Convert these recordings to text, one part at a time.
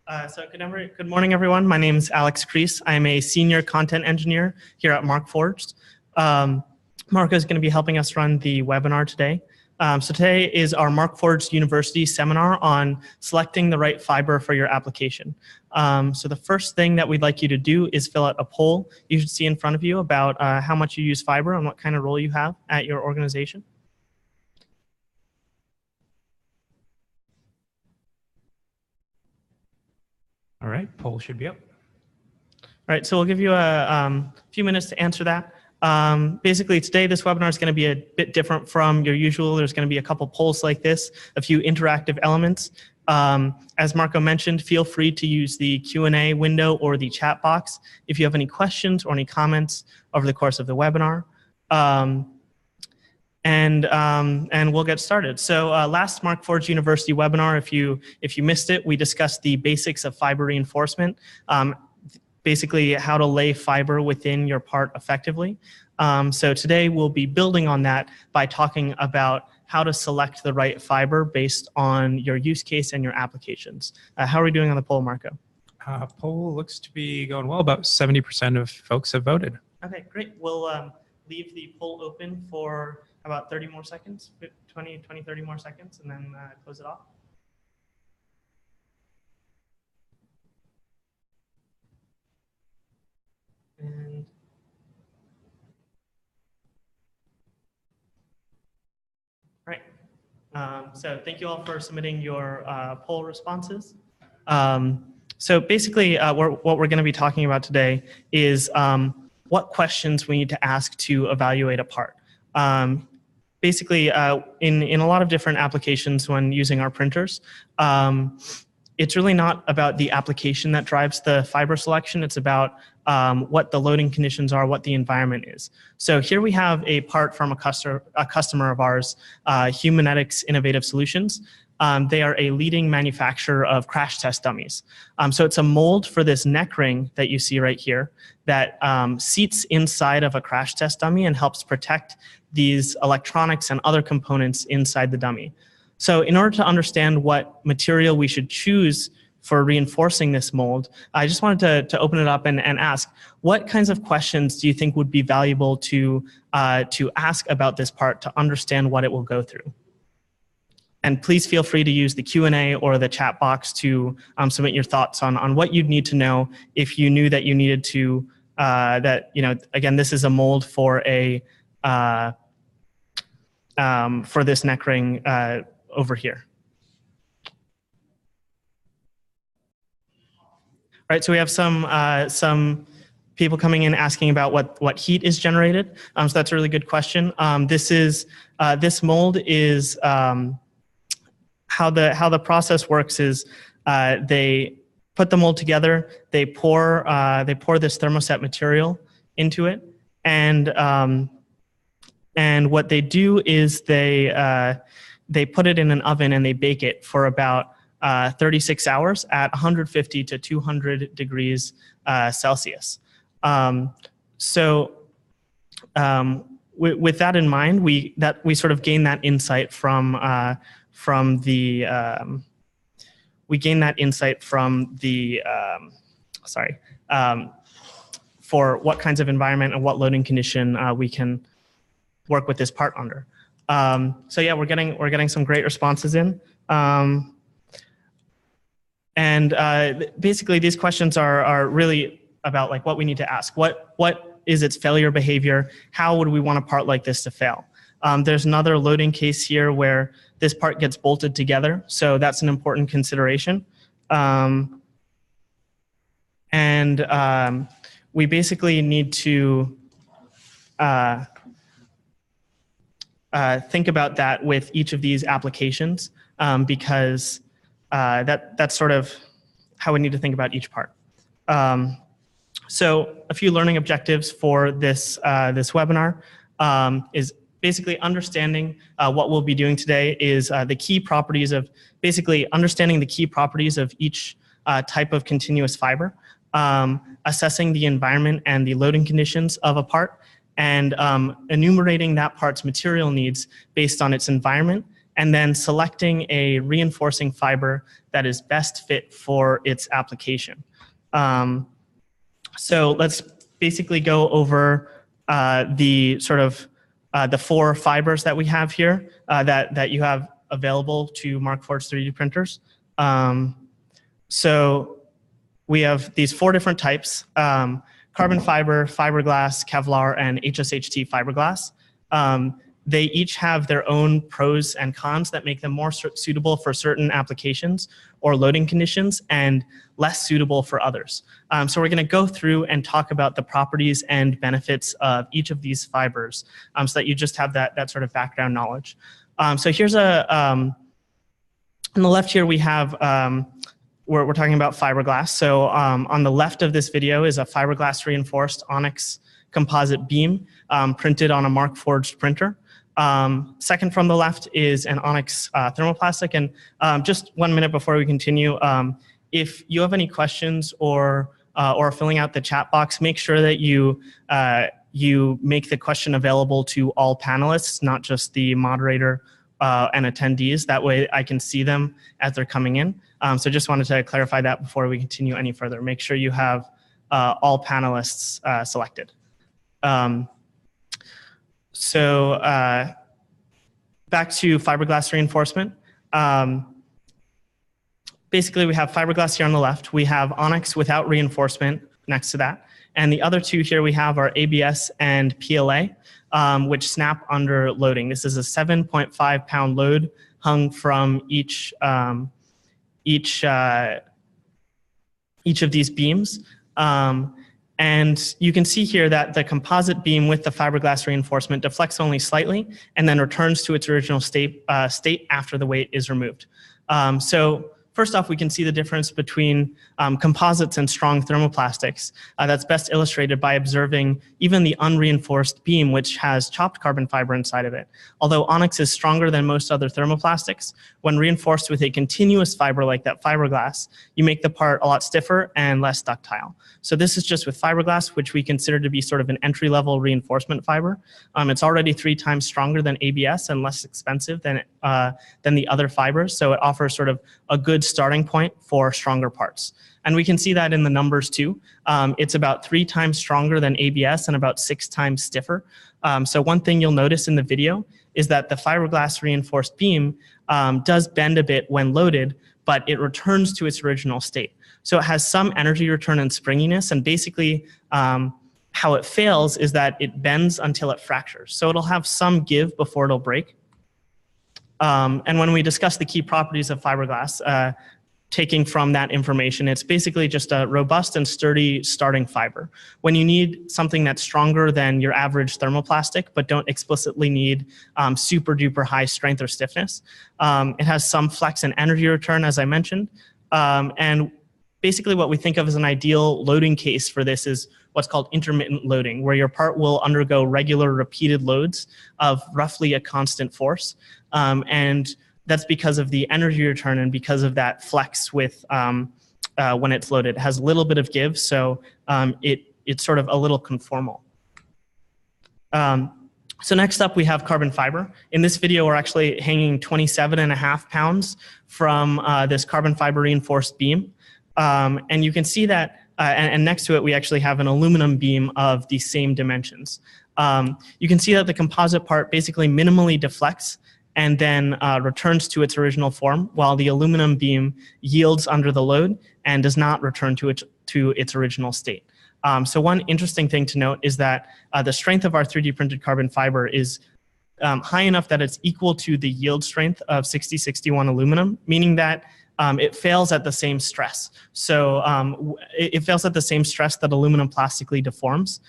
Good morning, everyone. My name is Alex Kreese. I'm a senior content engineer here at Markforged. Marco is going to be helping us run the webinar today. So today is our Markforged University seminar on selecting the right fiber for your application. So the first thing that we'd like you to do is fill out a poll you should see in front of you about how much you use fiber and what kind of role you have at your organization. All right, poll should be up. All right, so we'll give you a few minutes to answer that. Basically, today this webinar is going to be a bit different from your usual. There's going to be a couple polls like this, a few interactive elements. As Marco mentioned, feel free to use the Q&A window or the chat box if you have any questions or any comments over the course of the webinar. And we'll get started. So last Markforged University webinar, if you missed it, we discussed the basics of fiber reinforcement, basically how to lay fiber within your part effectively. So today we'll be building on that by talking about how to select the right fiber based on your use case and your applications. How are we doing on the poll, Marco? Poll looks to be going well. About 70% of folks have voted. Okay, great. We'll leave the poll open for about 30 more seconds, 30 more seconds, and then close it off. And all right. So thank you all for submitting your poll responses. So basically, what we're going to be talking about today is what questions we need to ask to evaluate a part. Basically, in a lot of different applications when using our printers, it's really not about the application that drives the fiber selection. It's about what the loading conditions are, what the environment is. So here we have a part from a customer of ours, Humanetics Innovative Solutions. They are a leading manufacturer of crash test dummies. So it's a mold for this neck ring that you see right here that seats inside of a crash test dummy and helps protect these electronics and other components inside the dummy. So in order to understand what material we should choose for reinforcing this mold, I just wanted to open it up and ask, what kinds of questions do you think would be valuable to ask about this part to understand what it will go through? And please feel free to use the Q&A or the chat box to submit your thoughts on what you'd need to know if you knew that you needed to, again, this is a mold for for this neck ring over here. All right, so we have some people coming in asking about what heat is generated. So that's a really good question. This mold is how the process works is they put the mold together, they pour this thermoset material into it, and what they do is they put it in an oven and they bake it for about 36 hours at 150 to 200 degrees Celsius. With that in mind, we sort of gain that insight from for what kinds of environment and what loading condition we can work with this part under. So yeah, we're getting some great responses in. Basically these questions are really about like what we need to ask. What is its failure behavior? How would we want a part like this to fail? There's another loading case here where this part gets bolted together, so that's an important consideration. We basically need to think about that with each of these applications because that's sort of how we need to think about each part. So a few learning objectives for this webinar is basically understanding what we'll be doing today is the key properties of basically understanding the key properties of each type of continuous fiber, assessing the environment and the loading conditions of a part, and enumerating that part's material needs based on its environment and then selecting a reinforcing fiber that is best fit for its application. So let's basically go over the sort of the 4 fibers that we have here that you have available to Markforged 3D printers. So we have these 4 different types: carbon fiber, fiberglass, Kevlar, and HSHT fiberglass. They each have their own pros and cons that make them more suitable for certain applications or loading conditions and less suitable for others. So we're going to go through and talk about the properties and benefits of each of these fibers so that you just have that sort of background knowledge. So here's on the left here we have, we're talking about fiberglass. So on the left of this video is a fiberglass reinforced onyx composite beam printed on a Markforged printer. Second from the left is an onyx thermoplastic. And just 1 minute before we continue, if you have any questions or filling out the chat box, make sure that you make the question available to all panelists, not just the moderator and attendees. That way I can see them as they're coming in. So just wanted to clarify that before we continue any further. Make sure you have all panelists selected. So back to fiberglass reinforcement. Basically, we have fiberglass here on the left. We have onyx without reinforcement next to that. And the other 2 here we have are ABS and PLA, which snap under loading. This is a 7.5 pound load hung from each of these beams. And you can see here that the composite beam with the fiberglass reinforcement deflects only slightly and then returns to its original state after the weight is removed. So first off, we can see the difference between composites and strong thermoplastics. That's best illustrated by observing even the unreinforced beam, which has chopped carbon fiber inside of it. Although onyx is stronger than most other thermoplastics, when reinforced with a continuous fiber like that fiberglass, you make the part a lot stiffer and less ductile. So this is just with fiberglass, which we consider to be sort of an entry-level reinforcement fiber. It's already 3 times stronger than ABS and less expensive than the other fibers, so it offers sort of a good starting point for stronger parts. And we can see that in the numbers too. It's about 3 times stronger than ABS and about 6 times stiffer. So one thing you'll notice in the video is that the fiberglass reinforced beam does bend a bit when loaded, but it returns to its original state. So it has some energy return and springiness, and basically how it fails is that it bends until it fractures. So it'll have some give before it'll break. And when we discuss the key properties of fiberglass, taking from that information, it's basically just a robust and sturdy starting fiber. When you need something that's stronger than your average thermoplastic, but don't explicitly need super duper high strength or stiffness, it has some flex and energy return, as I mentioned. And basically what we think of as an ideal loading case for this is what's called intermittent loading, where your part will undergo regular repeated loads of roughly a constant force. And that's because of the energy return and because of that flex with when it's loaded. It has a little bit of give, so it's sort of a little conformal. So next up we have carbon fiber. In this video we're actually hanging 27.5 pounds from this carbon fiber reinforced beam. And you can see that, and next to it we actually have an aluminum beam of the same dimensions. You can see that the composite part basically minimally deflects and then returns to its original form, while the aluminum beam yields under the load and does not return to its original state. So one interesting thing to note is that the strength of our 3D printed carbon fiber is high enough that it's equal to the yield strength of 6061 aluminum, meaning that it fails at the same stress. So it fails at the same stress that aluminum plastically deforms.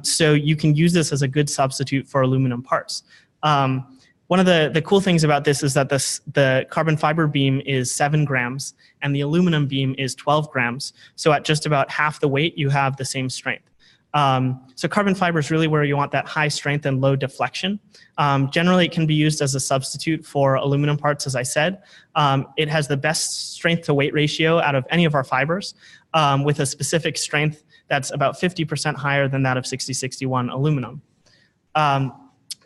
So you can use this as a good substitute for aluminum parts. One of the cool things about this is that the carbon fiber beam is 7 grams and the aluminum beam is 12 grams. So at just about half the weight, you have the same strength. So carbon fiber is really where you want that high strength and low deflection. Generally, it can be used as a substitute for aluminum parts, as I said. It has the best strength to weight ratio out of any of our fibers, with a specific strength that's about 50% higher than that of 6061 aluminum.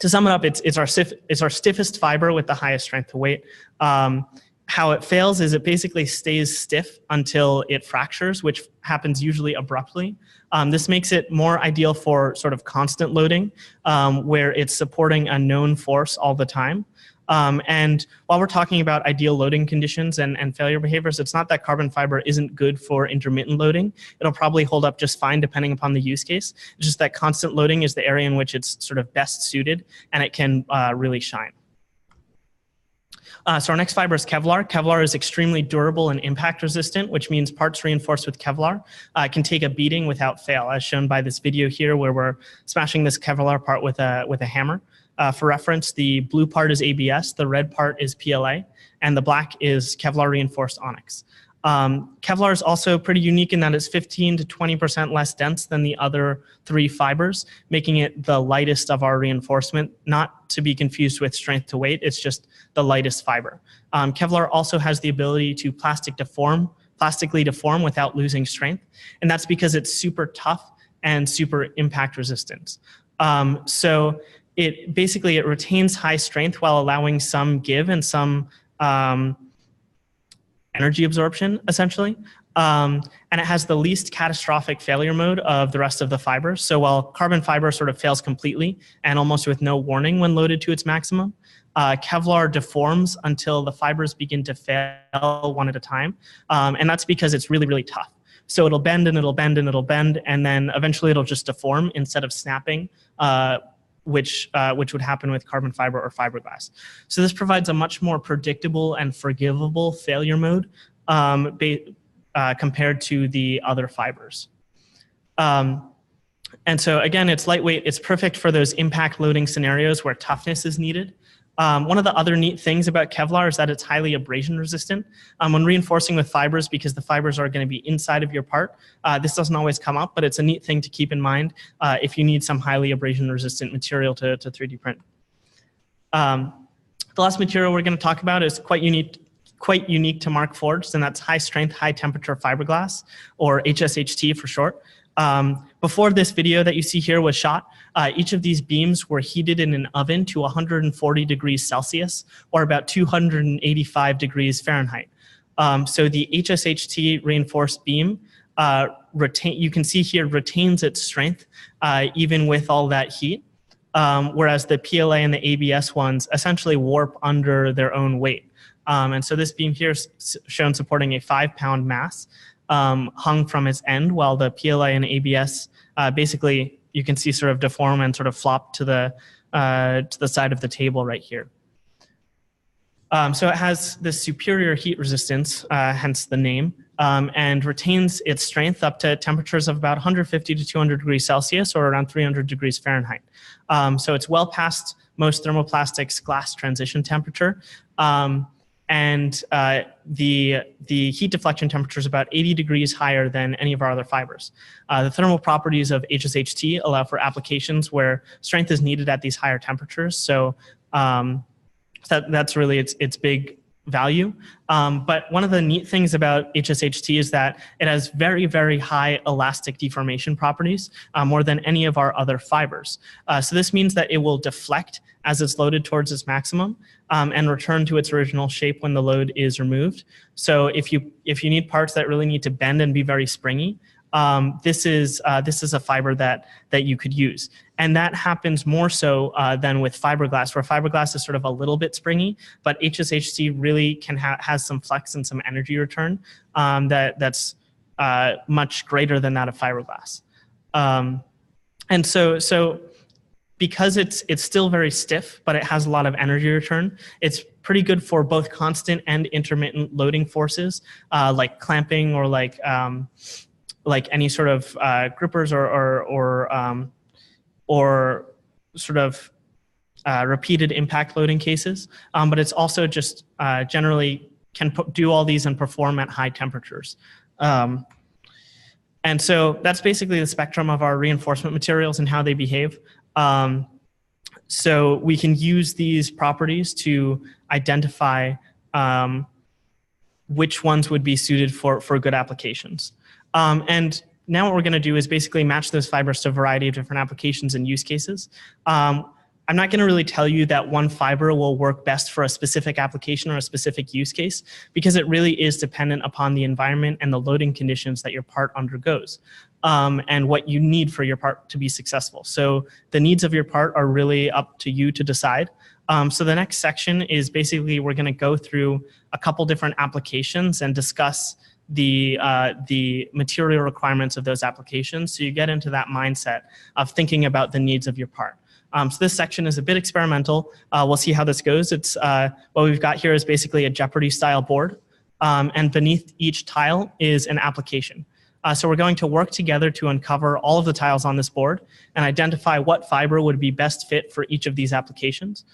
To sum it up, it's our stiffest fiber with the highest strength to weight. How it fails is it basically stays stiff until it fractures, which happens usually abruptly. This makes it more ideal for sort of constant loading, where it's supporting a known force all the time. And while we're talking about ideal loading conditions and failure behaviors, it's not that carbon fiber isn't good for intermittent loading. It'll probably hold up just fine depending upon the use case. It's just that constant loading is the area in which it's sort of best suited, and it can really shine. So our next fiber is Kevlar. Kevlar is extremely durable and impact resistant, which means parts reinforced with Kevlar can take a beating without fail, as shown by this video here where we're smashing this Kevlar part with a hammer. For reference, the blue part is ABS, the red part is PLA, and the black is Kevlar reinforced onyx. Kevlar is also pretty unique in that it's 15 to 20% less dense than the other three fibers, making it the lightest of our reinforcement, not to be confused with strength to weight. It's just the lightest fiber. Kevlar also has the ability to plastically deform without losing strength, and that's because it's super tough and super impact resistant. So it retains high strength while allowing some give and some energy absorption, essentially. And it has the least catastrophic failure mode of the rest of the fibers. So while carbon fiber sort of fails completely and almost with no warning when loaded to its maximum, Kevlar deforms until the fibers begin to fail one at a time. And that's because it's really, really tough. So it'll bend and it'll bend and it'll bend, and then eventually it'll just deform instead of snapping, which would happen with carbon fiber or fiberglass. So this provides a much more predictable and forgivable failure mode compared to the other fibers. And so again, it's lightweight. It's perfect for those impact loading scenarios where toughness is needed. One of the other neat things about Kevlar is that it's highly abrasion resistant. When reinforcing with fibers, because the fibers are going to be inside of your part, this doesn't always come up, but it's a neat thing to keep in mind if you need some highly abrasion resistant material to 3D print. The last material we're going to talk about is quite unique to Markforged, and that's high strength, high temperature fiberglass, or HSHT for short. Before this video that you see here was shot, each of these beams were heated in an oven to 140 degrees Celsius, or about 285 degrees Fahrenheit. So the HSHT reinforced beam, you can see here, retains its strength even with all that heat, whereas the PLA and the ABS ones essentially warp under their own weight. And so this beam here is shown supporting a 5-pound mass hung from its end, while the PLA and ABS basically you can see sort of deform and sort of flop to the side of the table right here. So it has this superior heat resistance, hence the name, and retains its strength up to temperatures of about 150 to 200 degrees Celsius, or around 300 degrees Fahrenheit. So it's well past most thermoplastics glass transition temperature. And the heat deflection temperature is about 80 degrees higher than any of our other fibers. The thermal properties of HSHT allow for applications where strength is needed at these higher temperatures. So that's really its big value. But one of the neat things about HSHT is that it has very, very high elastic deformation properties, more than any of our other fibers. So this means that it will deflect as it's loaded towards its maximum and return to its original shape when the load is removed. So if you need parts that really need to bend and be very springy, this is a fiber that you could use. And that happens more so than with fiberglass, where fiberglass is sort of a little bit springy, but HSHT really has some flex and some energy return that's much greater than that of fiberglass. And so because it's still very stiff, but it has a lot of energy return, it's pretty good for both constant and intermittent loading forces, like clamping or like any sort of grippers or sort of repeated impact loading cases. But it's also just generally can do all these and perform at high temperatures. And so that's basically the spectrum of our reinforcement materials and how they behave. So we can use these properties to identify which ones would be suited for good applications. And now what we're going to do is basically match those fibers to a variety of different applications and use cases. I I'm not going to really tell you that one fiber will work best for a specific application or a specific use case, because it really is dependent upon the environment and the loading conditions that your part undergoes, and what you need for your part to be successful. So the needs of your part are really up to you to decide. So the next section is basically we're going to go through a couple different applications and discuss the material requirements of those applications, so you get into that mindset of thinking about the needs of your part. So this section is a bit experimental. We'll see how this goes. It's what we've got here is basically a Jeopardy style board, and beneath each tile is an application. So we're going to work together to uncover all of the tiles on this board and identify what fiber would be best fit for each of these applications.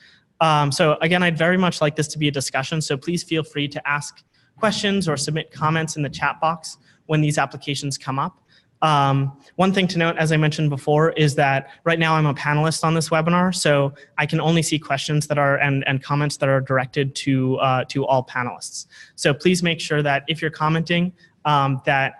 So again, I'd very much like this to be a discussion, so please feel free to ask questions or submit comments in the chat box when these applications come up. One thing to note, as I mentioned before, is that right now I'm a panelist on this webinar, so I can only see questions that are and comments that are directed to all panelists. So please make sure that if you're commenting, that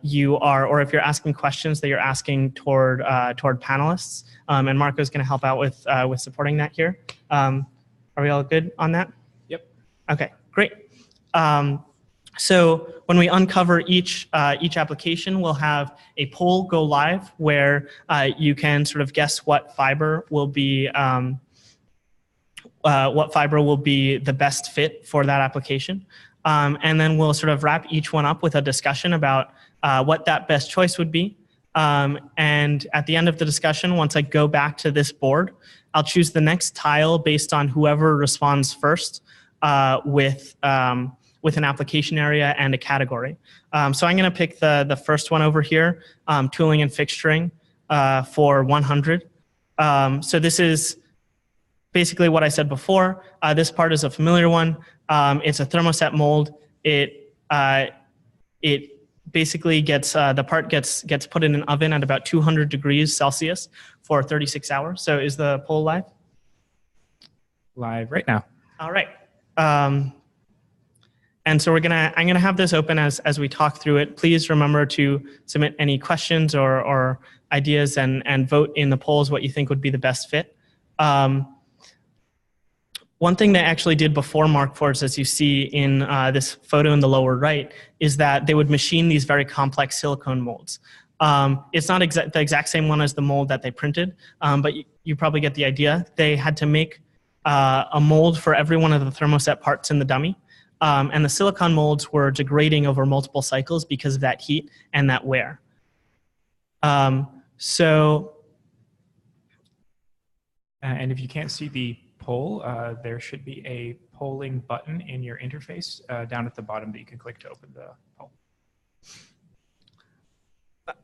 you are, or if you're asking questions, that you're asking toward panelists. And Marco's going to help out with supporting that here. Are we all good on that? Yep. Okay, great. So when we uncover each application, we'll have a poll go live where you can sort of guess what fiber will be the best fit for that application. And then we'll sort of wrap each one up with a discussion about what that best choice would be. And at the end of the discussion, once I go back to this board, I'll choose the next tile based on whoever responds first with an application area and a category. So I'm going to pick the first one over here, tooling and fixturing for 100. So this is basically what I said before. This part is a familiar one. It's a thermoset mold. It basically gets the part gets put in an oven at about 200 degrees Celsius for 36 hours. So is the poll live? Live right now. All right. And so I'm gonna have this open as we talk through it. Please remember to submit any questions or ideas and vote in the polls what you think would be the best fit. One thing they actually did before Markforged, as you see in this photo in the lower right, is that they would machine these very complex silicone molds. It's not the exact same one as the mold that they printed, but you probably get the idea. They had to make a mold for every one of the thermoset parts in the dummy. And the silicone molds were degrading over multiple cycles because of that heat and that wear. And if you can't see the poll, there should be a polling button in your interface down at the bottom that you can click to open the poll.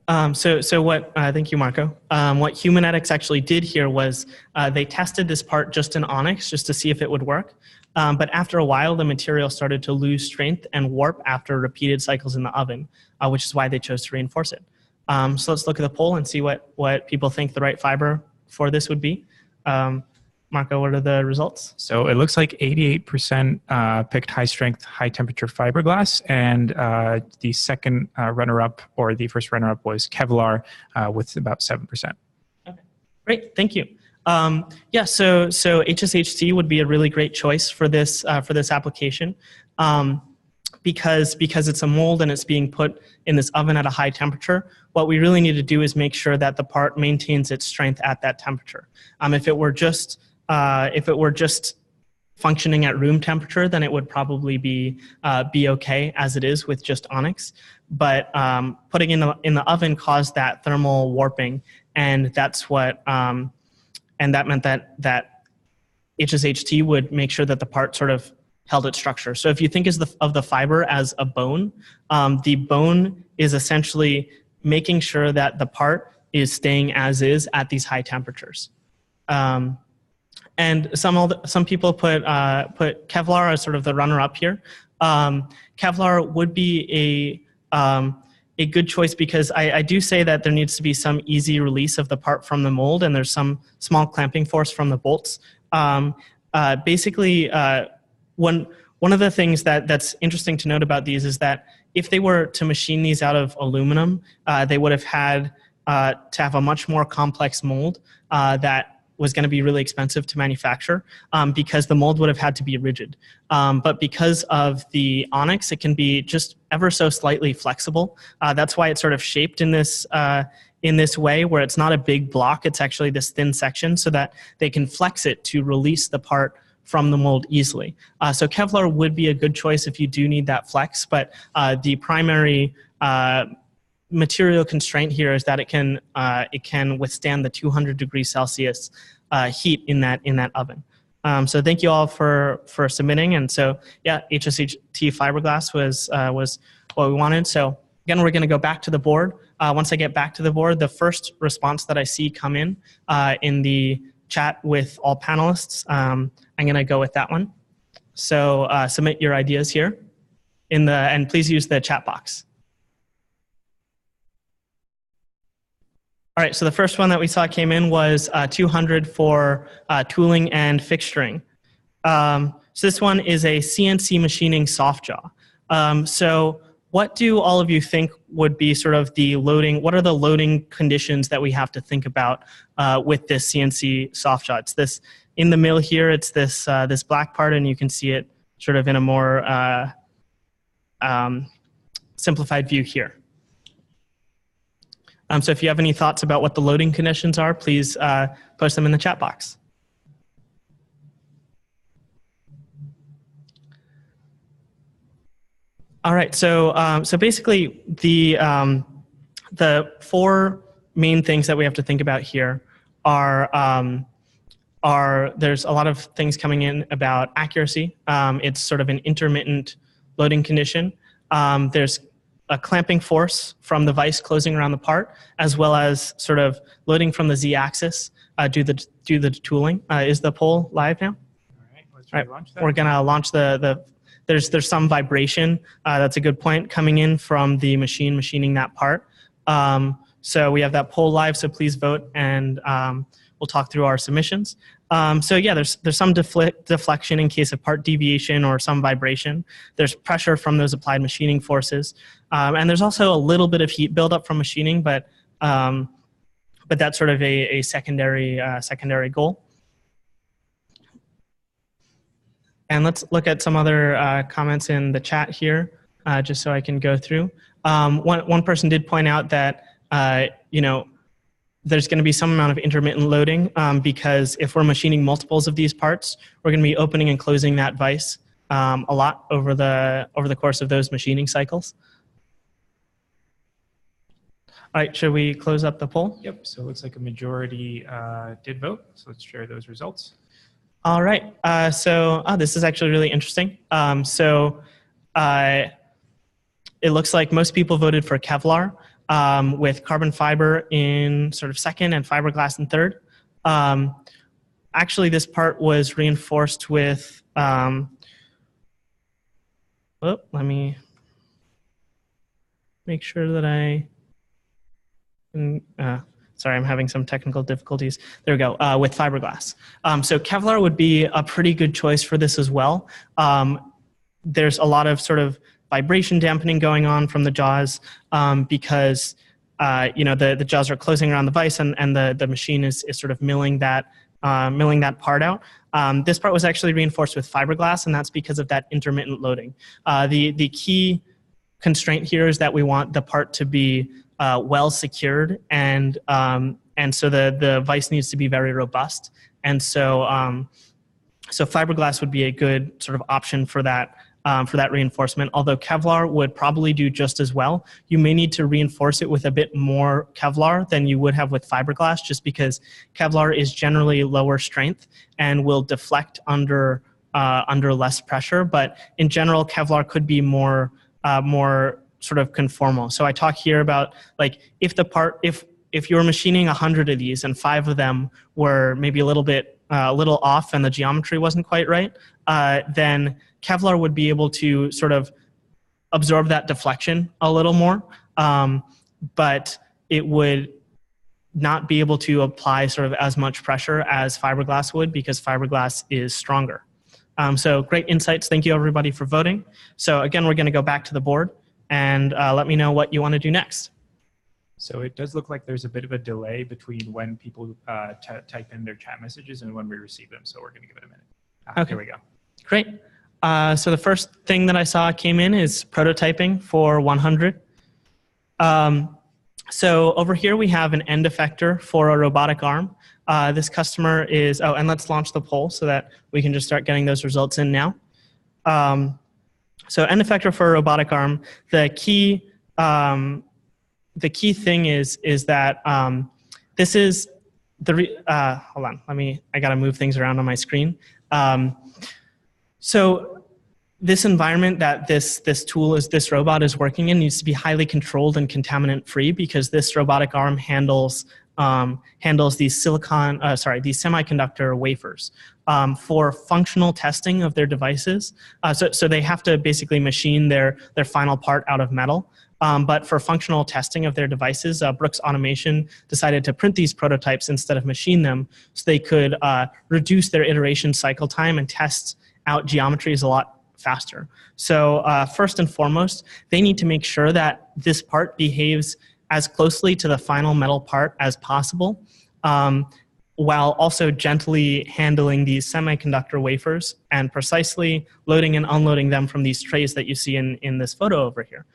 Thank you, Marco. What Humanetics actually did here was they tested this part just in onyx just to see if it would work. But after a while, the material started to lose strength and warp after repeated cycles in the oven, which is why they chose to reinforce it. So let's look at the poll and see what people think the right fiber for this would be. Marco, what are the results? So it looks like 88% picked high strength, high temperature fiberglass, and the second runner-up, or the first runner-up, was Kevlar with about 7%. Okay, great, thank you. Yeah, so HSHC would be a really great choice for this application because it's a mold and it's being put in this oven at a high temperature. What we really need to do is make sure that the part maintains its strength at that temperature. If it were just functioning at room temperature, then it would probably be okay as it is with just onyx. But putting in the oven caused that thermal warping, and that's what and that meant that HSHT would make sure that the part sort of held its structure. So if you think of the fiber as a bone, the bone is essentially making sure that the part is staying as is at these high temperatures. And some people put Kevlar as sort of the runner-up here. Kevlar would be a good choice because I do say that there needs to be some easy release of the part from the mold, and there's some small clamping force from the bolts. Basically, one of the things that's interesting to note about these is that if they were to machine these out of aluminum, they would have had to have a much more complex mold that was going to be really expensive to manufacture because the mold would have had to be rigid. But because of the onyx, it can be just ever so slightly flexible. That's why it's sort of shaped in this way where it's not a big block. It's actually this thin section so that they can flex it to release the part from the mold easily. So Kevlar would be a good choice if you do need that flex, but the primary material constraint here is that it can withstand the 200 degrees Celsius heat in that oven. So thank you all for submitting. And so yeah, HSHT fiberglass was what we wanted. So again, we're going to go back to the board. Once I get back to the board, the first response that I see come in the chat with all panelists, I'm going to go with that one. So submit your ideas here and please use the chat box. All right, so the first one that we saw came in was 200 for tooling and fixturing. So this one is a CNC machining soft jaw. So what do all of you think would be sort of the loading, what are the loading conditions that we have to think about with this CNC soft jaw? It's this, in the middle here, it's this, this black part, and you can see it sort of in a more simplified view here. So if you have any thoughts about what the loading conditions are, please post them in the chat box. All right, so so basically the four main things that we have to think about here are there's a lot of things coming in about accuracy. It's sort of an intermittent loading condition. There's a clamping force from the vise closing around the part, as well as sort of loading from the z-axis due to the tooling. Is the poll live now? All right, let's try to launch that. We're gonna launch there's some vibration. That's a good point coming in from the machine machining that part. So we have that poll live, so please vote, and we'll talk through our submissions. So yeah, there's some deflection in case of part deviation or some vibration. There's pressure from those applied machining forces. And there's also a little bit of heat buildup from machining, but that's sort of a secondary goal. And let's look at some other comments in the chat here, just so I can go through. One person did point out that you know, there's going to be some amount of intermittent loading because if we're machining multiples of these parts, we're going to be opening and closing that vise a lot over the course of those machining cycles. All right, should we close up the poll? Yep, so it looks like a majority did vote, so let's share those results. All right, so this is actually really interesting. It looks like most people voted for Kevlar, with carbon fiber in sort of second and fiberglass in third. Actually, this part was reinforced with, let me make sure that I can, sorry, I'm having some technical difficulties. There we go, with fiberglass. So Kevlar would be a pretty good choice for this as well. There's a lot of sort of vibration dampening going on from the jaws because you know, the jaws are closing around the vise and the machine is sort of milling that part out. This part was actually reinforced with fiberglass, and that's because of that intermittent loading. The key constraint here is that we want the part to be well secured, and so the vise needs to be very robust. And so so fiberglass would be a good sort of option for that reinforcement. Although Kevlar would probably do just as well, you may need to reinforce it with a bit more Kevlar than you would have with fiberglass, just because Kevlar is generally lower strength and will deflect under less pressure. But in general, Kevlar could be more sort of conformal. So I talk here about, like, if you're machining 100 of these and 5 of them were maybe a little off and the geometry wasn't quite right, then Kevlar would be able to sort of absorb that deflection a little more, but it would not be able to apply sort of as much pressure as fiberglass would, because fiberglass is stronger. So great insights. Thank you, everybody, for voting. So again, we're going to go back to the board and let me know what you want to do next. So it does look like there's a bit of a delay between when people type in their chat messages and when we receive them. So we're going to give it a minute. Okay. Here we go. Great. So the first thing that I saw came in is prototyping for 100. So over here we have an end effector for a robotic arm. This customer is, oh, and let's launch the poll so that we can just start getting those results in now. So end effector for a robotic arm, the key thing is that this is the, hold on, I gotta move things around on my screen. So this environment that this robot is working in needs to be highly controlled and contaminant free, because this robotic arm handles these semiconductor wafers for functional testing of their devices. So they have to basically machine their final part out of metal. But for functional testing of their devices, Brooks Automation decided to print these prototypes instead of machine them, so they could reduce their iteration cycle time and test out geometries a lot faster. So first and foremost, they need to make sure that this part behaves as closely to the final metal part as possible, while also gently handling these semiconductor wafers and precisely loading and unloading them from these trays that you see in this photo over here.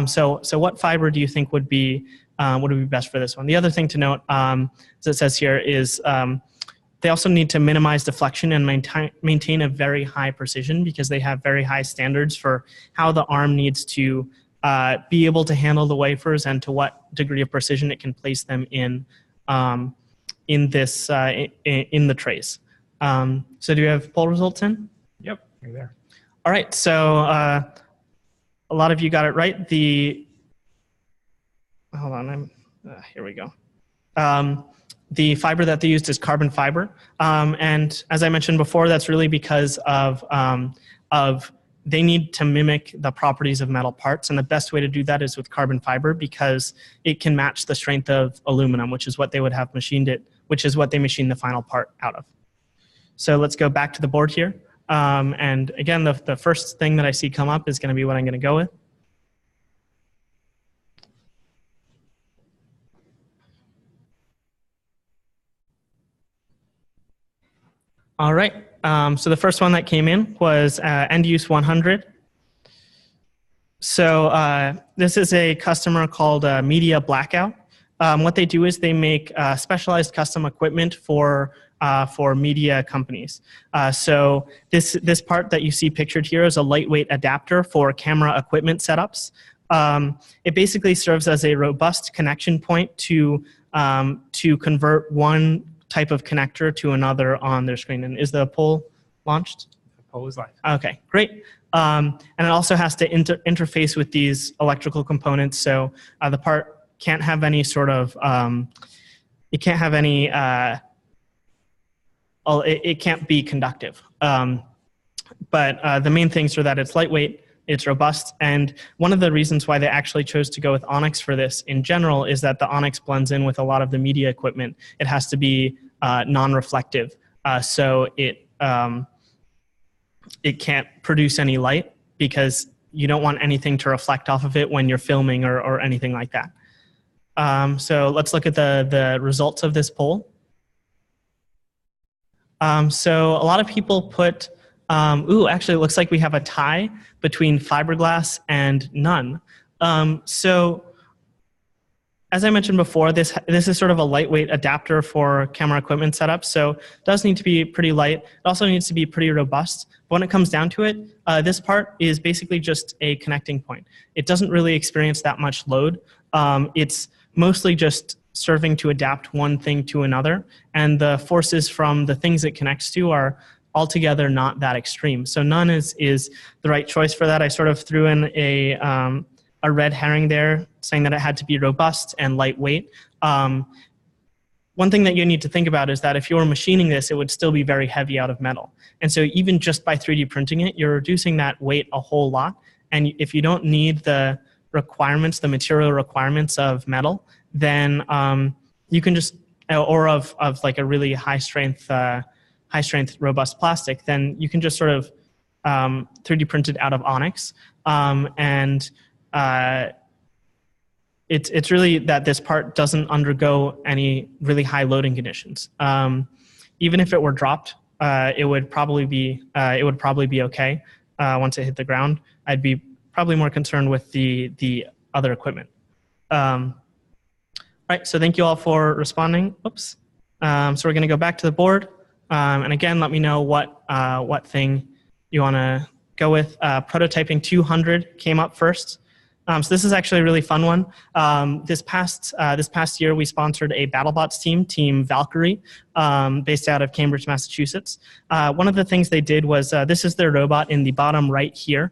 So what fiber do you think would be best for this one? The other thing to note, as it says here, is they also need to minimize deflection and maintain a very high precision, because they have very high standards for how the arm needs to be able to handle the wafers and to what degree of precision it can place them in the trays. So do you have poll results in? Yep, you're there. All right, so a lot of you got it right. Hold on, here we go. The fiber that they used is carbon fiber, and as I mentioned before, that's really because of they need to mimic the properties of metal parts, and the best way to do that is with carbon fiber, because it can match the strength of aluminum, which is what they would have machined it, which is what they machined the final part out of. So let's go back to the board here, and again, the first thing that I see come up is going to be what I'm going to go with. All right, so the first one that came in was end use 100. So this is a customer called Media Blackout. What they do is they make specialized custom equipment for media companies. So this part that you see pictured here is a lightweight adapter for camera equipment setups. It basically serves as a robust connection point to convert one type of connector to another on their screen. And is the poll launched? The poll is live. Okay, great. And it also has to interface with these electrical components. So the part can't have any sort of, it can't be conductive. But the main things are that it's lightweight, it's robust, and one of the reasons why they actually chose to go with Onyx for this in general is that the Onyx blends in with a lot of the media equipment. It has to be non-reflective, so it can't produce any light, because you don't want anything to reflect off of it when you're filming or anything like that. So let's look at the results of this poll. So a lot of people put, actually it looks like we have a tie between fiberglass and none. So as I mentioned before, this is sort of a lightweight adapter for camera equipment setup, so it does need to be pretty light. It also needs to be pretty robust. But when it comes down to it, this part is basically just a connecting point. It doesn't really experience that much load. It's mostly just serving to adapt one thing to another, and the forces from the things it connects to are altogether not that extreme. So none is the right choice for that. I sort of threw in a red herring there, saying that it had to be robust and lightweight. One thing that you need to think about is that if you were machining this, it would still be very heavy out of metal. And so even just by 3D printing it, you're reducing that weight a whole lot. And if you don't need the requirements, the material requirements of metal, then you can just, or of like a really high strength robust plastic, then you can just sort of 3D print it out of Onyx. And it's really that this part doesn't undergo any really high loading conditions. Even if it were dropped, it would probably be okay once it hit the ground. I'd be probably more concerned with the other equipment. All right, so thank you all for responding. Oops. So we're going to go back to the board, and again, let me know what thing you want to go with. Prototyping 200 came up first. So this is actually a really fun one. This past year, we sponsored a BattleBots team, Team Valkyrie, based out of Cambridge, Massachusetts. One of the things they did was, this is their robot in the bottom right here.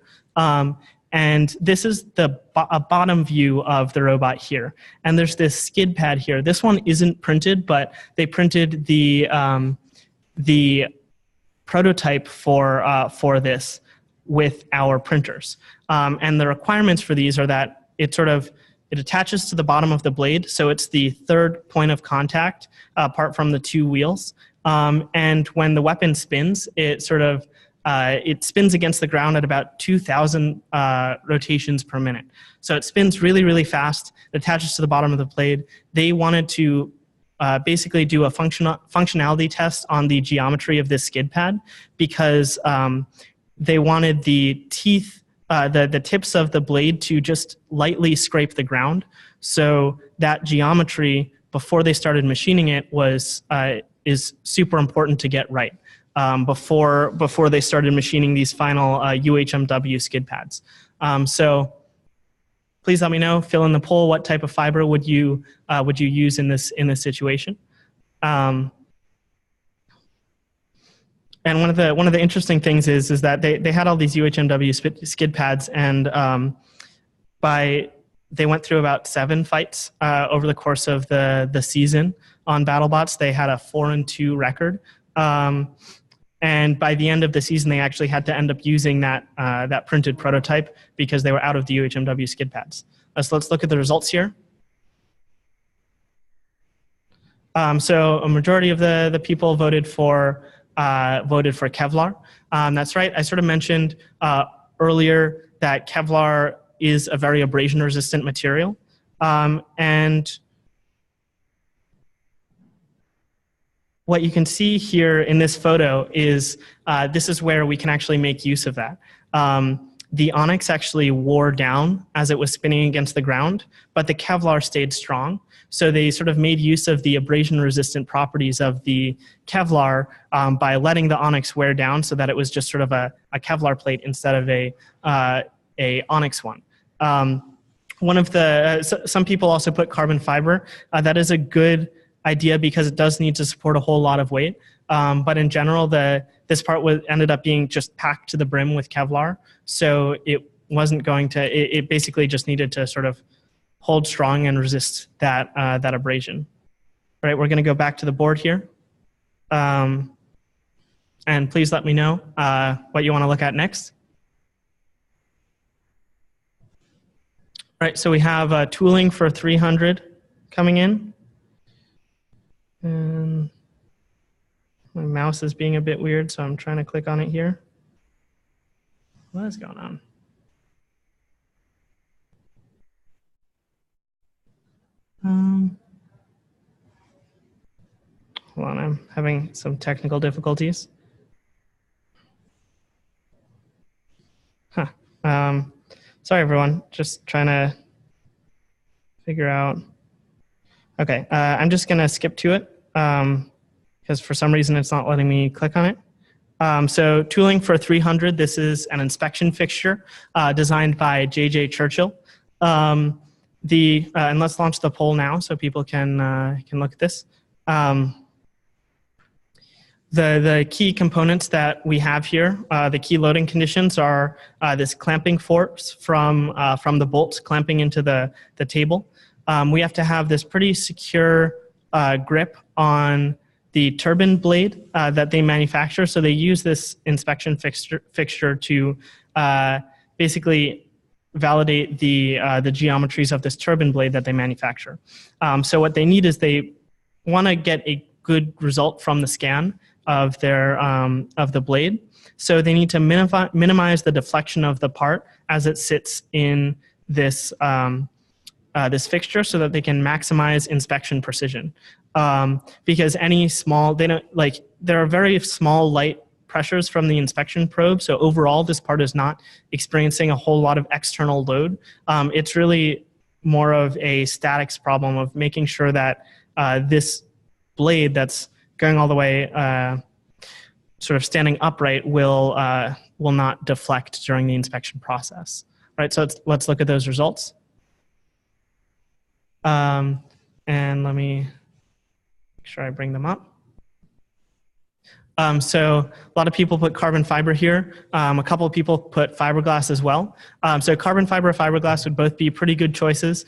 And this is a bottom view of the robot here. And there's this skid pad here. This one isn't printed, but they printed the prototype for this with our printers. And the requirements for these are that it attaches to the bottom of the blade, so it's the third point of contact apart from the two wheels. And when the weapon spins, it spins against the ground at about 2,000 rotations per minute. So it spins really, really fast. It attaches to the bottom of the blade. They wanted to basically do a functionality test on the geometry of this skid pad because they wanted the teeth, the tips of the blade to just lightly scrape the ground. So that geometry, before they started machining it, is super important to get right before they started machining these final UHMW skid pads. So please let me know, fill in the poll, what type of fiber would you use in this situation? And one of the interesting things is that they had all these UHMW skid pads, and they went through about 7 fights over the course of the season on BattleBots. They had a 4-2 record, and by the end of the season, they actually had to end up using that printed prototype because they were out of the UHMW skid pads. So let's look at the results here. So a majority of the people voted for Kevlar. That's right. I sort of mentioned earlier that Kevlar is a very abrasion-resistant material, and what you can see here in this photo is this is where we can actually make use of that. The onyx actually wore down as it was spinning against the ground, but the Kevlar stayed strong. So they sort of made use of the abrasion-resistant properties of the Kevlar by letting the onyx wear down so that it was just sort of a Kevlar plate instead of a onyx one. Some people also put carbon fiber. That is a good idea because it does need to support a whole lot of weight. But in general, this part ended up being just packed to the brim with Kevlar. So it wasn't going to, it basically just needed to sort of hold strong and resist that abrasion. All right, we're going to go back to the board here. And please let me know what you want to look at next. All right, so we have tooling for 300 coming in. And my mouse is being a bit weird, so I'm trying to click on it here. What is going on? Hold on, I'm having some technical difficulties. Sorry, everyone. Just trying to figure out. Okay, I'm just going to skip to it because for some reason it's not letting me click on it. So tooling for 300, this is an inspection fixture designed by J.J. Churchill. And let's launch the poll now so people can look at this. The key components that we have here, the key loading conditions are this clamping force from the bolts clamping into the table. We have to have this pretty secure grip on the turbine blade that they manufacture. So they use this inspection fixture to basically validate the geometries of this turbine blade that they manufacture. So what they need is they want to get a good result from the scan of the blade. So they need to minimize the deflection of the part as it sits in this this fixture so that they can maximize inspection precision. Because there are very small light pressures from the inspection probe. So overall, this part is not experiencing a whole lot of external load. It's really more of a statics problem of making sure that this blade that's going all the way sort of standing upright will not deflect during the inspection process. Right, so let's look at those results. And let me make sure I bring them up. So a lot of people put carbon fiber here. A couple of people put fiberglass as well. So carbon fiber or fiberglass would both be pretty good choices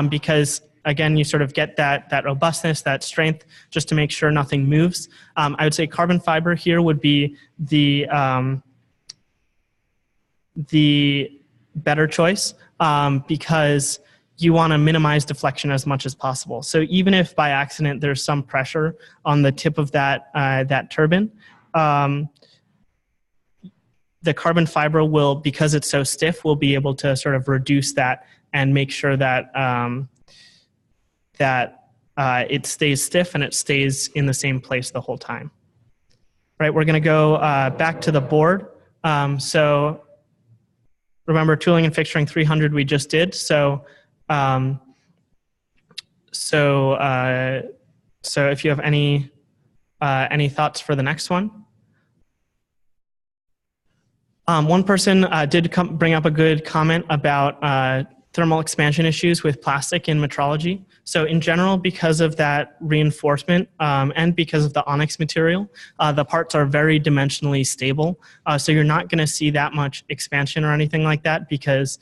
because, again, you sort of get that robustness, that strength, just to make sure nothing moves. I would say carbon fiber here would be the better choice because you want to minimize deflection as much as possible. So even if by accident there's some pressure on the tip of that turbine, the carbon fiber will, because it's so stiff, will be able to sort of reduce that and make sure that it stays stiff and it stays in the same place the whole time. Right, we're going to go back to the board. So remember, tooling and fixturing 300 we just did. So if you have any thoughts for the next one. One person did bring up a good comment about thermal expansion issues with plastic in metrology. So in general, because of that reinforcement and because of the onyx material, the parts are very dimensionally stable. So you're not going to see that much expansion or anything like that because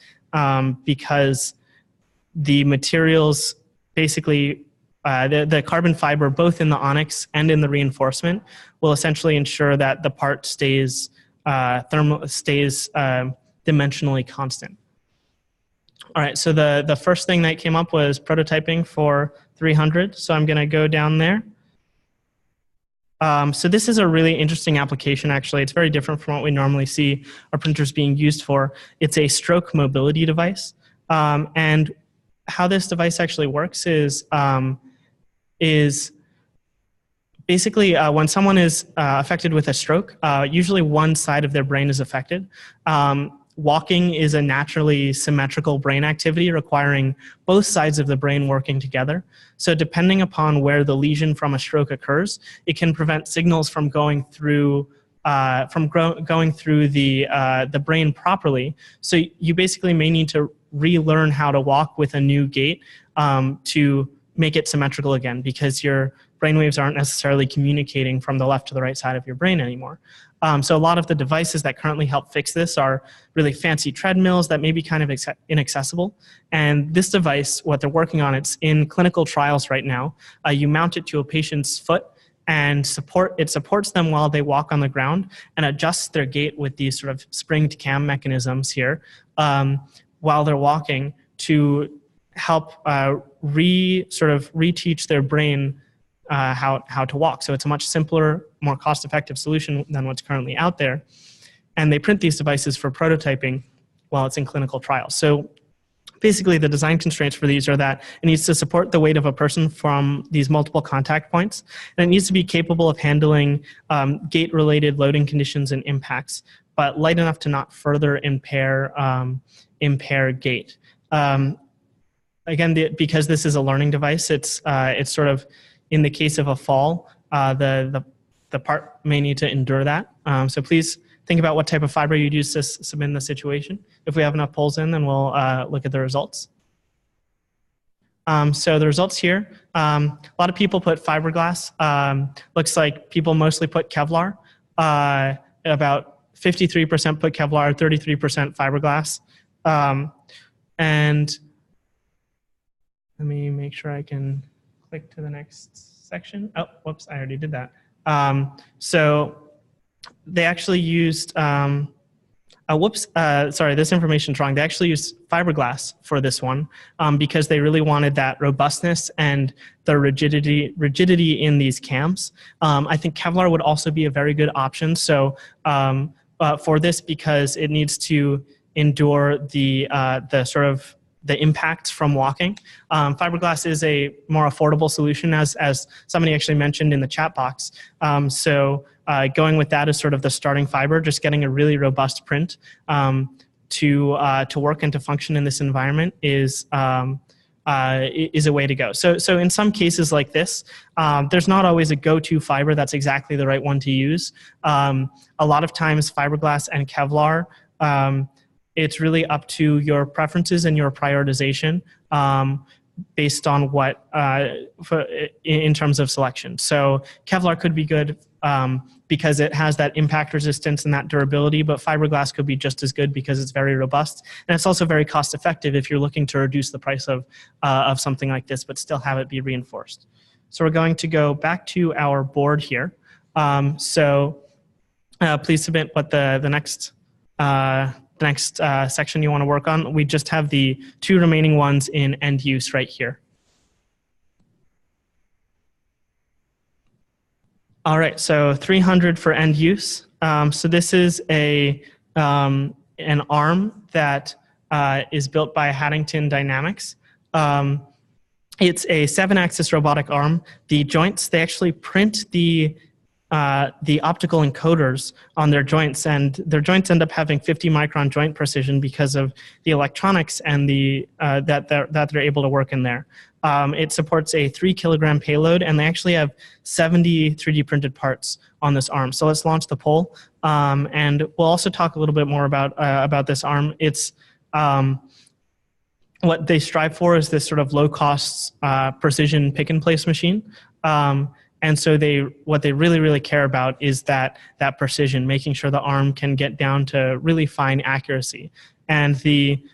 the materials basically, the carbon fiber, both in the onyx and in the reinforcement, will essentially ensure that the part stays dimensionally constant. All right, so the first thing that came up was prototyping for 300. So I'm going to go down there. So this is a really interesting application, actually. It's very different from what we normally see our printers being used for. It's a stroke mobility device. And how this device actually works is basically when someone is affected with a stroke, usually one side of their brain is affected. Walking is a naturally symmetrical brain activity requiring both sides of the brain working together. So depending upon where the lesion from a stroke occurs, it can prevent signals from going through the brain properly. So you basically may need to relearn how to walk with a new gait to make it symmetrical again, because your brainwaves aren't necessarily communicating from the left to the right side of your brain anymore. So a lot of the devices that currently help fix this are really fancy treadmills that may be kind of inaccessible. And this device, what they're working on, it's in clinical trials right now. You mount it to a patient's foot and it supports them while they walk on the ground and adjusts their gait with these sort of springed cam mechanisms here while they're walking to help reteach their brain how to walk. So it's a much simpler, more cost-effective solution than what's currently out there. And they print these devices for prototyping while it's in clinical trials. So basically the design constraints for these are that it needs to support the weight of a person from these multiple contact points, and it needs to be capable of handling gait-related loading conditions and impacts, but light enough to not further impair gait. Again, because this is a learning device, it's sort of, in the case of a fall, the part may need to endure that. So please think about what type of fiber you'd use to submit in the situation. If we have enough polls in, then we'll look at the results. So the results here, a lot of people put fiberglass. Looks like people mostly put Kevlar. About 53% put Kevlar, 33% fiberglass. And let me make sure I can click to the next section. Oh, whoops, I already did that. So they actually used, sorry, this information's wrong. They actually used fiberglass for this one because they really wanted that robustness and the rigidity in these cams. I think Kevlar would also be a very good option. So for this, because it needs to endure the sort of the impacts from walking. Fiberglass is a more affordable solution, as somebody actually mentioned in the chat box. So going with that as sort of the starting fiber, just getting a really robust print to work and to function in this environment is a way to go. So in some cases like this, there's not always a go-to fiber that's exactly the right one to use. A lot of times fiberglass and Kevlar, it's really up to your preferences and your prioritization based on what, in terms of selection. So Kevlar could be good because it has that impact resistance and that durability, but fiberglass could be just as good because it's very robust. And it's also very cost effective if you're looking to reduce the price of something like this, but still have it be reinforced. So we're going to go back to our board here. Please submit what the next section you want to work on. We just have the 2 remaining ones in end use right here. All right, so 300 for end use. So this is an arm that is built by Haddington Dynamics. It's a 7-axis robotic arm. The joints, they actually print the optical encoders on their joints, and their joints end up having 50 micron joint precision because of the electronics and that they're able to work in there. It supports a 3 kilogram payload, and they actually have 70 3D printed parts on this arm. So let's launch the poll, and we'll also talk a little bit more about this arm. It's what they strive for is this sort of low cost precision pick and place machine. And so what they really care about is that precision, making sure the arm can get down to really fine accuracy. And the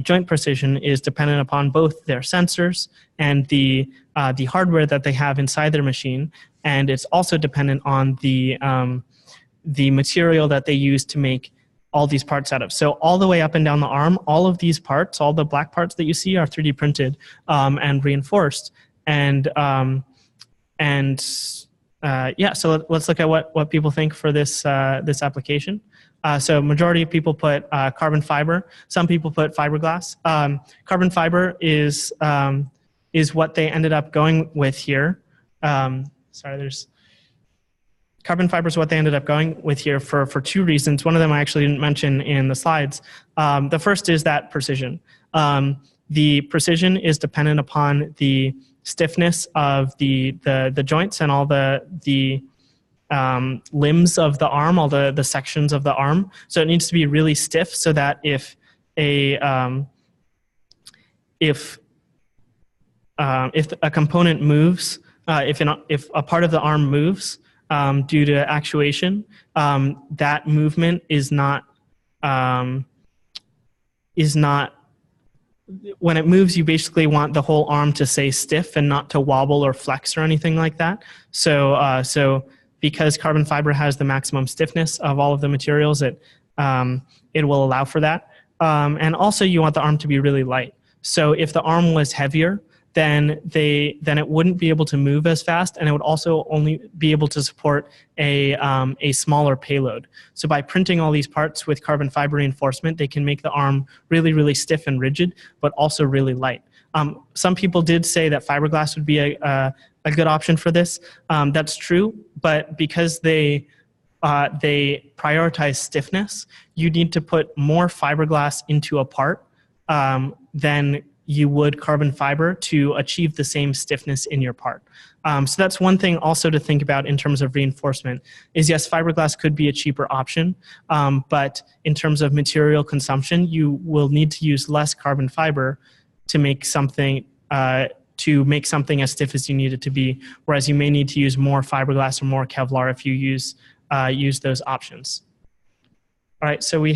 joint precision is dependent upon both their sensors and the hardware that they have inside their machine, and it's also dependent on the material that they use to make all these parts out of. So all the way up and down the arm, all of these parts, all the black parts that you see, are 3D printed and reinforced. And so let's look at what people think for this application. So majority of people put carbon fiber. Some people put fiberglass. Carbon fiber is what they ended up going with here. Carbon fiber is what they ended up going with here for 2 reasons. One of them I actually didn't mention in the slides. The first is that precision. The precision is dependent upon the stiffness of the joints and all the limbs of the arm, all the sections of the arm. So it needs to be really stiff so that if a component moves, if a part of the arm moves due to actuation, that movement is not when it moves, you basically want the whole arm to stay stiff and not to wobble or flex or anything like that. So because carbon fiber has the maximum stiffness of all of the materials, it will allow for that. And also you want the arm to be really light. So if the arm was heavier, then it wouldn't be able to move as fast, and it would also only be able to support a smaller payload. So by printing all these parts with carbon fiber reinforcement, they can make the arm really stiff and rigid, but also really light. Some people did say that fiberglass would be a good option for this. That's true, but because they prioritize stiffness, you need to put more fiberglass into a part than you would carbon fiber to achieve the same stiffness in your part. So that's one thing also to think about in terms of reinforcement is, yes, fiberglass could be a cheaper option, but in terms of material consumption, you will need to use less carbon fiber to make something as stiff as you need it to be, whereas you may need to use more fiberglass or more Kevlar if you use those options. All right, so we're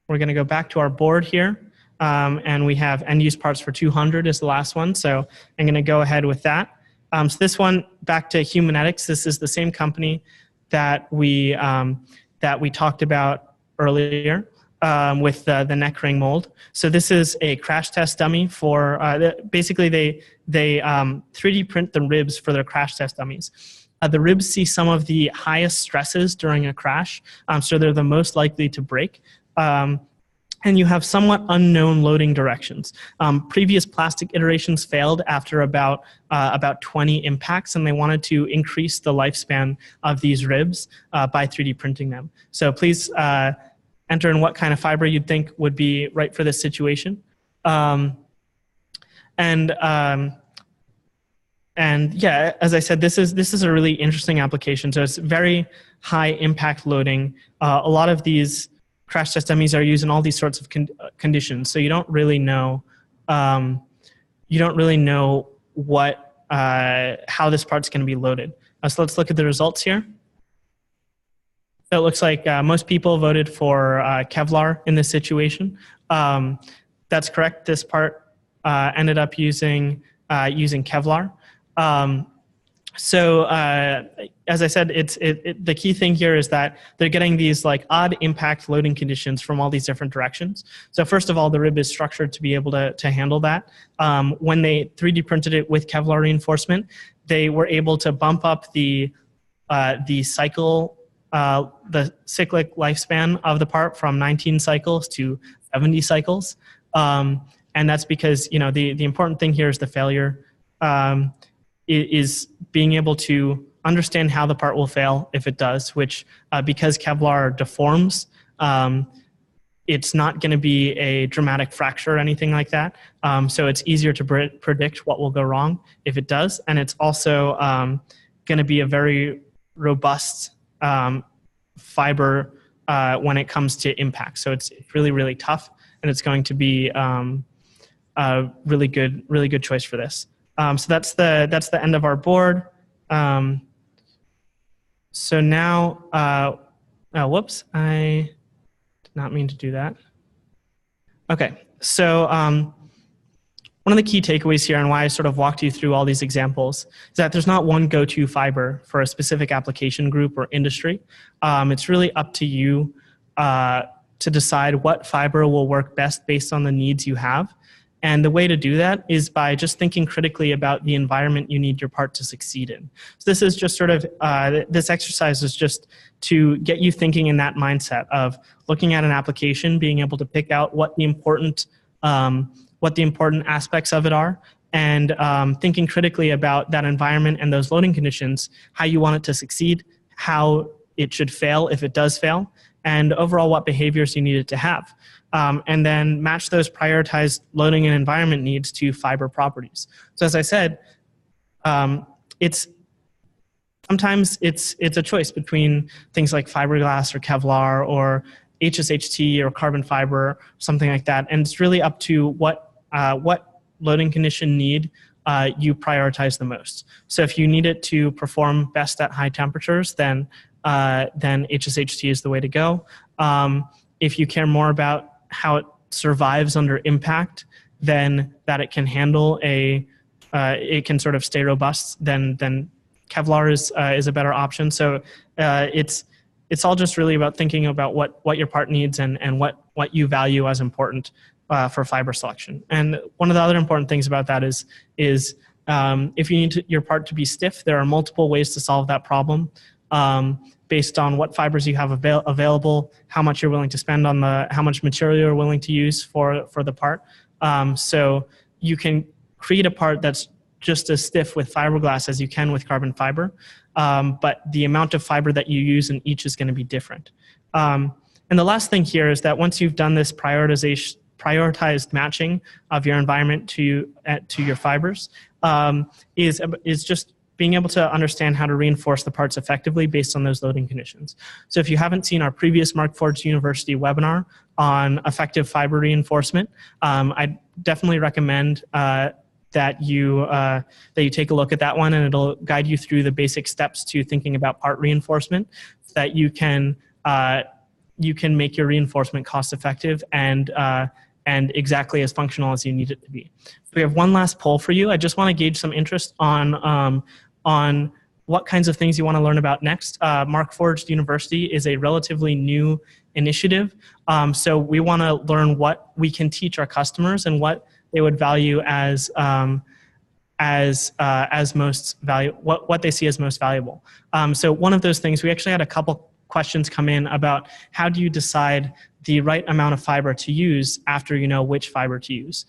going to go back to our board here. And we have end-use parts for 200 is the last one, so I'm going to go ahead with that. So this one, back to Humanetics, this is the same company that we talked about earlier with the neck ring mold. So this is a crash test dummy for, basically they 3D print the ribs for their crash test dummies. The ribs see some of the highest stresses during a crash, so they're the most likely to break. and you have somewhat unknown loading directions. Previous plastic iterations failed after about 20 impacts, and they wanted to increase the lifespan of these ribs by 3D printing them. So please enter in what kind of fiber you'd think would be right for this situation. And yeah, as I said, this is a really interesting application. So it's very high impact loading. A lot of these crash test dummies are used in all these sorts of conditions. So you don't really know what how this part's going to be loaded. So let's look at the results here. So it looks like most people voted for Kevlar in this situation. That's correct. This part ended up using Kevlar. So as I said, the key thing here is that they're getting these like odd impact loading conditions from all these different directions. So first of all, the rib is structured to be able to handle that. When they 3D printed it with Kevlar reinforcement, they were able to bump up the cyclic lifespan of the part from 19 cycles to 70 cycles. And that's because, you know, the important thing here is the failure is being able to understand how the part will fail if it does, which because Kevlar deforms, it's not going to be a dramatic fracture or anything like that. So it's easier to predict what will go wrong if it does. And it's also going to be a very robust fiber when it comes to impact. So it's really, really tough, and it's going to be a really good choice for this. So that's the end of our board. So now, whoops, I did not mean to do that. Okay, so one of the key takeaways here and why I sort of walked you through all these examples is that there's not one go-to fiber for a specific application group or industry. It's really up to you to decide what fiber will work best based on the needs you have. And the way to do that is by just thinking critically about the environment you need your part to succeed in. So this is just sort of, this exercise is just to get you thinking in that mindset of looking at an application, being able to pick out what the important aspects of it are, and thinking critically about that environment and those loading conditions, how you want it to succeed, how it should fail if it does fail, and overall what behaviors you need it to have. And then match those prioritized loading and environment needs to fiber properties. So as I said, sometimes it's a choice between things like fiberglass or Kevlar or HSHT or carbon fiber, something like that. And it's really up to what loading condition need you prioritize the most. So if you need it to perform best at high temperatures, then HSHT is the way to go. If you care more about how it survives under impact, then that it can handle it can sort of stay robust, then Kevlar is a better option. So it's all just really about thinking about what your part needs and what you value as important for fiber selection. And one of the other important things about that is if you need your part to be stiff, there are multiple ways to solve that problem. Based on what fibers you have available, how much you're willing to spend on how much material you're willing to use for the part. So you can create a part that's just as stiff with fiberglass as you can with carbon fiber, but the amount of fiber that you use in each is going to be different. And the last thing here is that once you've done this prioritized matching of your environment to your fibers, is just being able to understand how to reinforce the parts effectively based on those loading conditions. So if you haven't seen our previous Markforged University webinar on effective fiber reinforcement, I definitely recommend that you take a look at that one, and it'll guide you through the basic steps to thinking about part reinforcement so that you can make your reinforcement cost effective and exactly as functional as you need it to be. So we have one last poll for you. I just want to gauge some interest on what kinds of things you want to learn about next. Markforged University is a relatively new initiative, so we want to learn what we can teach our customers and what they would value as most valuable, what they see as most valuable. So one of those things, we actually had a couple questions come in about how do you decide the right amount of fiber to use after you know which fiber to use.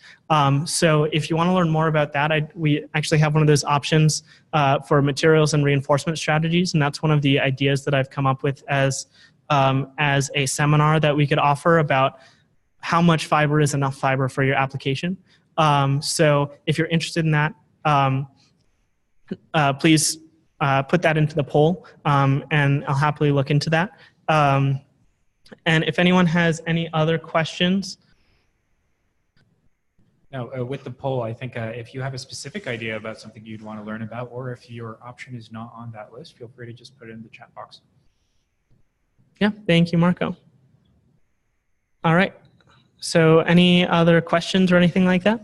So if you want to learn more about that, we actually have one of those options for materials and reinforcement strategies, and that's one of the ideas that I've come up with as a seminar that we could offer about how much fiber is enough fiber for your application. So if you're interested in that, please put that into the poll, and I'll happily look into that. And if anyone has any other questions. Now, with the poll, I think if you have a specific idea about something you'd want to learn about, or if your option is not on that list, feel free to just put it in the chat box. Yeah, thank you, Marco. All right. So any other questions or anything like that?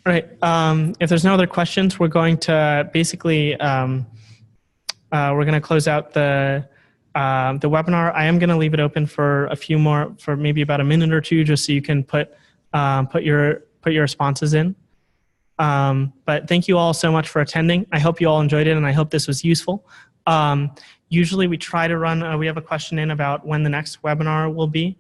All right. If there's no other questions, we're going to basically we're going to close out the webinar. I am going to leave it open for a few more, for maybe about a minute or two, just so you can put your responses in. But thank you all so much for attending. I hope you all enjoyed it, and I hope this was useful. Usually we try to run, we have a question in about when the next webinar will be.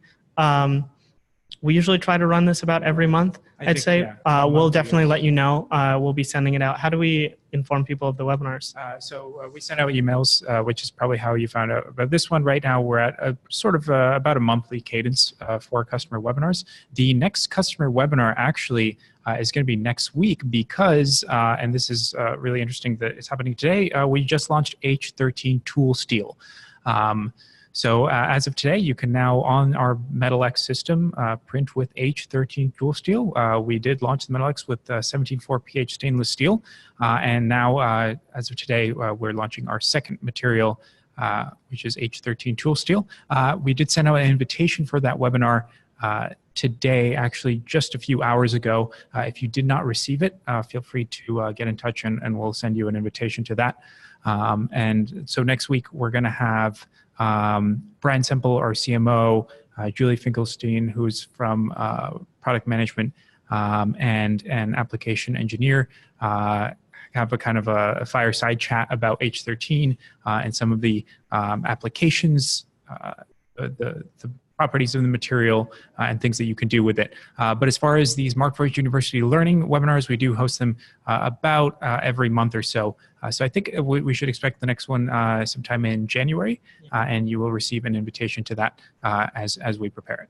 We usually try to run this about every month, I'd say. Yeah, we'll definitely let you know. We'll be sending it out. How do we inform people of the webinars? So we send out emails, which is probably how you found out about this one. Right now, we're at a sort of about a monthly cadence for customer webinars. The next customer webinar actually is going to be next week because, and this is really interesting that it's happening today, we just launched H13 Tool Steel. So as of today, you can now, on our Metal X system, print with H13 tool steel. We did launch the Metal X with 17.4 pH stainless steel. And now, as of today, we're launching our second material, which is H13 tool steel. We did send out an invitation for that webinar today, actually just a few hours ago. If you did not receive it, feel free to get in touch and we'll send you an invitation to that. And so next week, we're going to have Brian Semple, our CMO, Julie Finkelstein, who's from product management and an application engineer, have a kind of a fireside chat about H13 and some of the applications, the properties of the material and things that you can do with it. But as far as these Markforged University Learning webinars, we do host them about every month or so. So I think we should expect the next one sometime in January, and you will receive an invitation to that as we prepare it.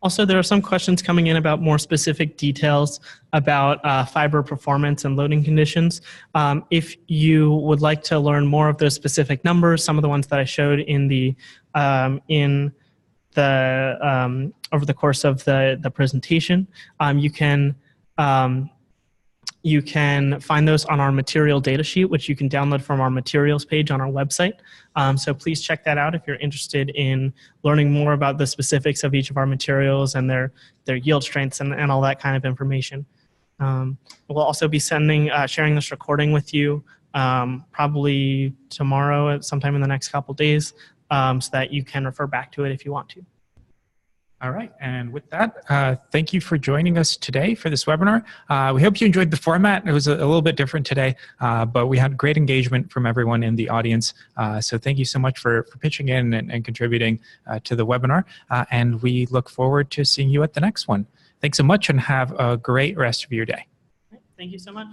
Also, there are some questions coming in about more specific details about fiber performance and loading conditions. If you would like to learn more of those specific numbers, some of the ones that I showed in the over the course of the presentation, you can find those on our material data sheet, which you can download from our materials page on our website. So please check that out if you're interested in learning more about the specifics of each of our materials and their yield strengths and all that kind of information. We'll also be sharing this recording with you probably tomorrow, sometime in the next couple days, so that you can refer back to it if you want to. All right, and with that, thank you for joining us today for this webinar. We hope you enjoyed the format. It was a little bit different today, but we had great engagement from everyone in the audience. So thank you so much for pitching in and contributing to the webinar, and we look forward to seeing you at the next one. Thanks so much and have a great rest of your day. Thank you so much.